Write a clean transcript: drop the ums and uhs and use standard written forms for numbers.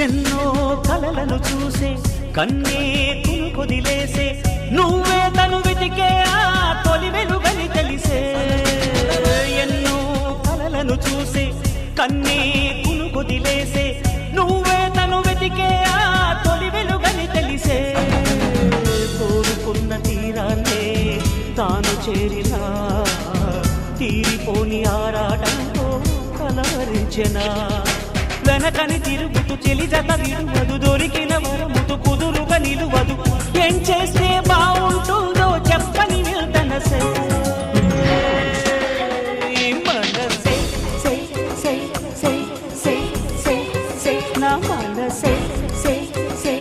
ఎన్నో కలలను చూసే కన్నే కొదిలేసే నువ్వే తను వెతికే ఆ తొలి వెలుగని తెలిసే ఎన్నో కలలను చూసే కన్నే కొదిలేసే నువ్వే తను వెతికే ఆ తొలి వెలుగని తెలిసే కోరుకున్న తీరాన్నే తాను చేరినా తీరిపోని ఆరాటంతో కలవరించెనా వెనకని తిరుగుతూ చెలి జత విడువదు దొరికిన వరముతు కుదురుగా నిలువదు ఏం చేస్తే బాగుంటుందో చెప్పని నిర్దనసే మనసే సై సై సై సై సై సై నా మనసే